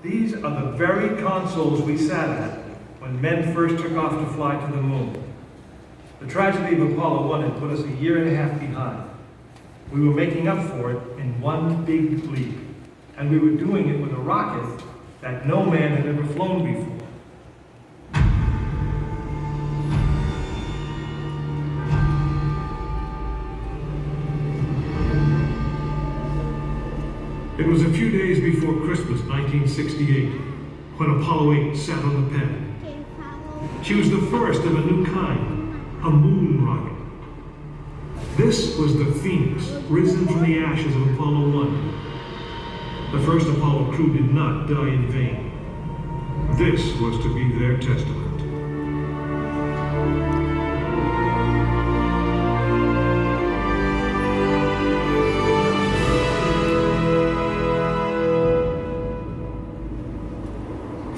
These are the very consoles we sat at when men first took off to fly to the moon. The tragedy of Apollo 1 had put us a year and a half behind. We were making up for it in one big leap, and we were doing it with a rocket that no man had ever flown before. It was a few days before Christmas, 1968, when Apollo 8 sat on the pad. She was the first of a new kind, a moon rocket. This was the Phoenix, risen from the ashes of Apollo 1. The first Apollo crew did not die in vain. This was to be their testament.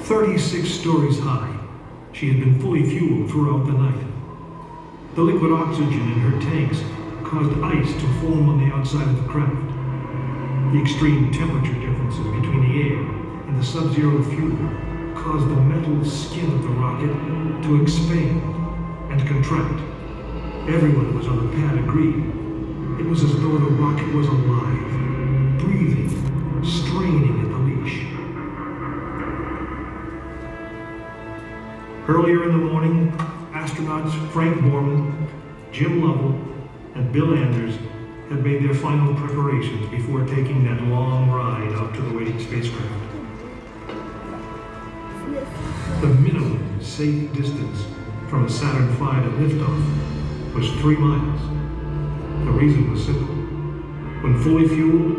"36 stories high, she had been fully fueled throughout the night. The liquid oxygen in her tanks caused ice to form on the outside of the craft. The extreme temperature differences between the air and the sub-zero fuel caused the metal skin of the rocket to expand and contract. Everyone who was on the pad agreed. It was as though the rocket was alive, breathing, straining at the leash. Earlier in the morning, astronauts Frank Borman, Jim Lovell, and Bill Anders had made their final preparations before taking that long ride out to the waiting spacecraft. The minimum safe distance from a Saturn V to liftoff was 3 miles. The reason was simple. When fully fueled,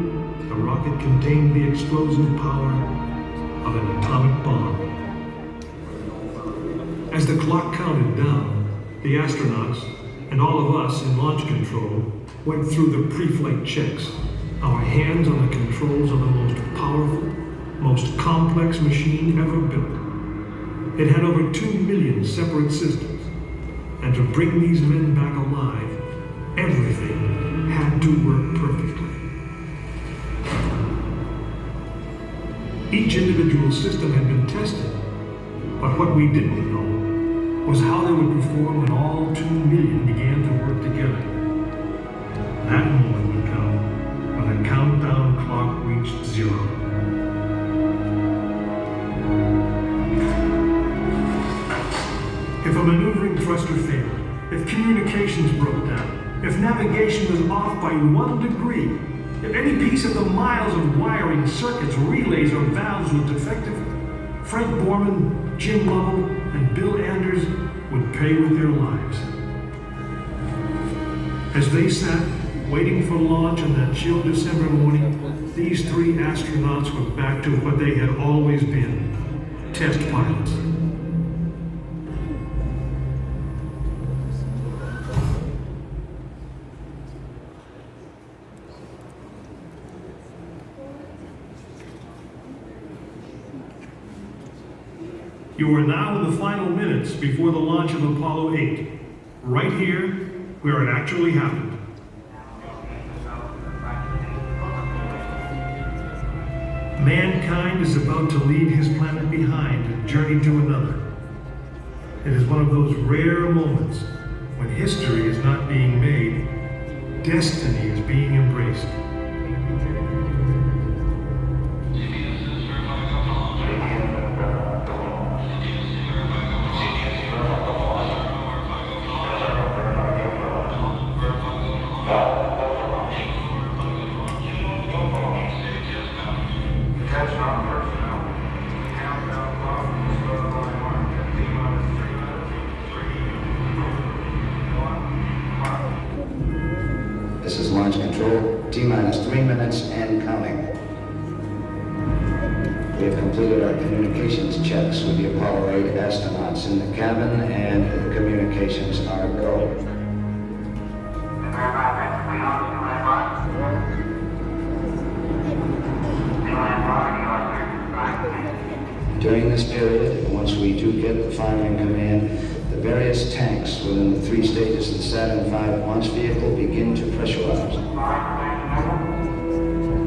the rocket contained the explosive power of an atomic bomb. As the clock counted down, the astronauts and all of us in launch control went through the pre-flight checks. Our hands on the controls of the most powerful, most complex machine ever built. It had over 2 million separate systems, and to bring these men back alive, everything had to work perfectly. Each individual system had been tested, but what we didn't know was how they would perform when all 2 million began to work together. That moment would come when the countdown clock reached 0. If a maneuvering thruster failed, if communications broke down, if navigation was off by 1 degree, if any piece of the miles of wiring, circuits, relays, or valves was defective, Frank Borman, Jim Lovell, and Bill Anders would pay with their lives. As they sat waiting for launch on that chill December morning, these 3 astronauts were back to what they had always been, test pilots. You are now in the final minutes before the launch of Apollo 8, right here where it actually happened. Mankind is about to leave his planet behind and journey to another. It is one of those rare moments when history is not being made, destiny is being embraced. This is launch control, T-minus 3 minutes and counting. We have completed our communications checks with the Apollo 8 astronauts in the cabin, and the communications are go. During this period, once we do get the firing command, the various tanks within the 3 stages of the Saturn V launch vehicle begin to pressurize.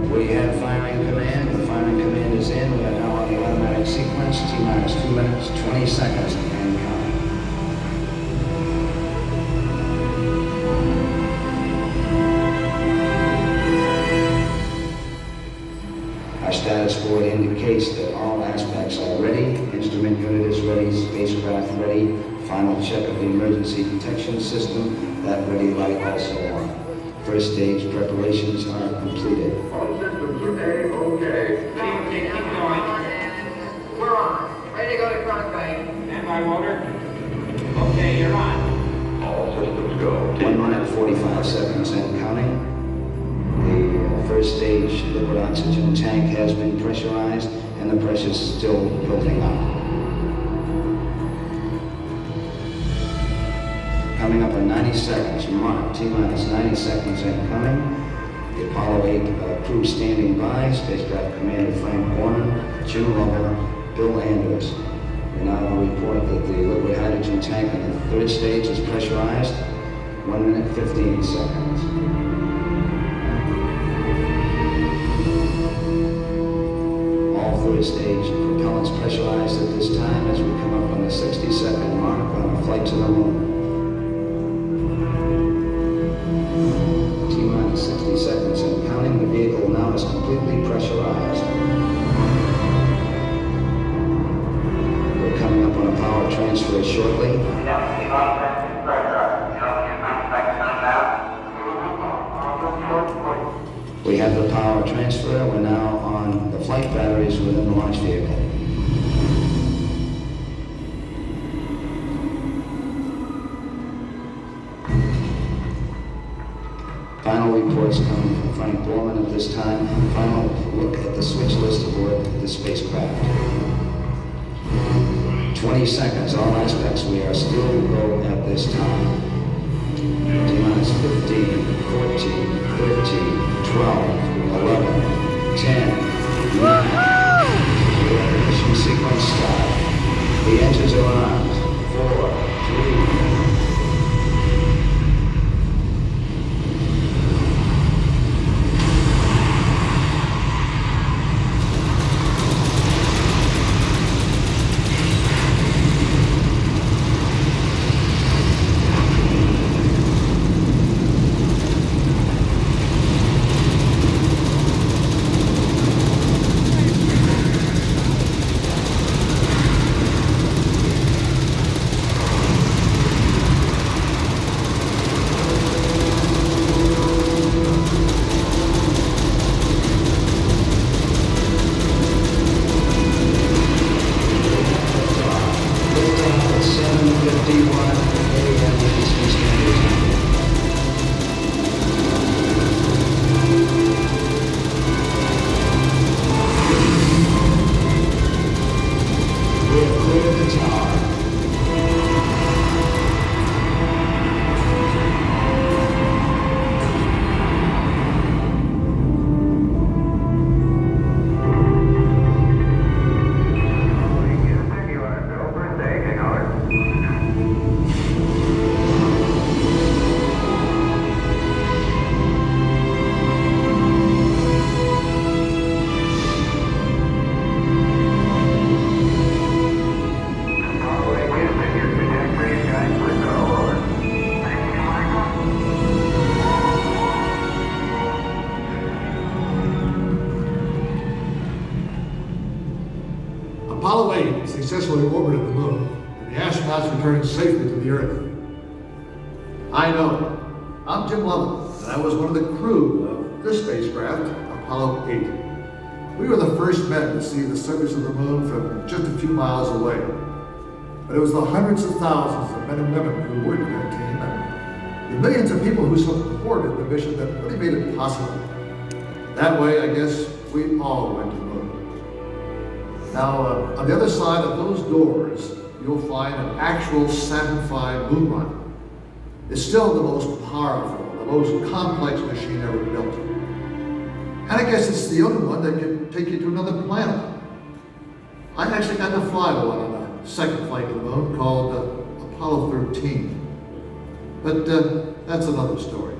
We have firing command. The firing command is in. We are now on the flight sequence, T-minus 2 minutes, 20 seconds, and counting. Our status board indicates that all aspects are ready. Instrument unit is ready, spacecraft ready, final check of the emergency detection system, that ready light also on. First stage preparations are completed. All systems are A-OK. Okay, keep going. We're on. Ready to go to front bay. Stand by, motor. Okay, you're on. All systems go. 1 minute, 45 seconds and counting. The first stage liquid oxygen tank has been pressurized and the pressure is still building up. Coming up in 90 seconds, mark, T-minus 90 seconds and counting. The Apollo 8 crew standing by, spacecraft commander Frank Borman, Jim Lovell, Bill Anders. We now report that the liquid hydrogen tank in the third stage is pressurized. 1 minute, 15 seconds. All third stage propellants pressurized at this time as we come up on the 60-second mark on our flight to the moon. T-minus 60 seconds and counting. The vehicle now is completely pressurized. We're coming up on a power transfer shortly. We have the power transfer. We're now on the flight batteries within the launch vehicle. Final reports coming from Frank Borman at this time. Final look at the switch list aboard the spacecraft. 20 seconds, all aspects. We are still low at this time. T-minus 15, 14, 13, 12, 11, 10, 9. Mission sequence start. The engines are on. 4, 3, Apollo 8 successfully orbited the moon, and the astronauts returned safely to the Earth. I know. I'm Jim Lovell, and I was one of the crew of this spacecraft, Apollo 8. We were the first men to see the surface of the moon from just a few miles away. But it was the hundreds of thousands of men and women who worked in that team, and the millions of people who supported the mission that really made it possible. That way, I guess, we all went to the moon. Now, on the other side of those doors, you'll find an actual Saturn V moon rocket. It's still the most powerful, the most complex machine ever built. And I guess it's the only one that can take you to another planet. I actually got to fly one on a second flight to the moon called Apollo 13. But that's another story.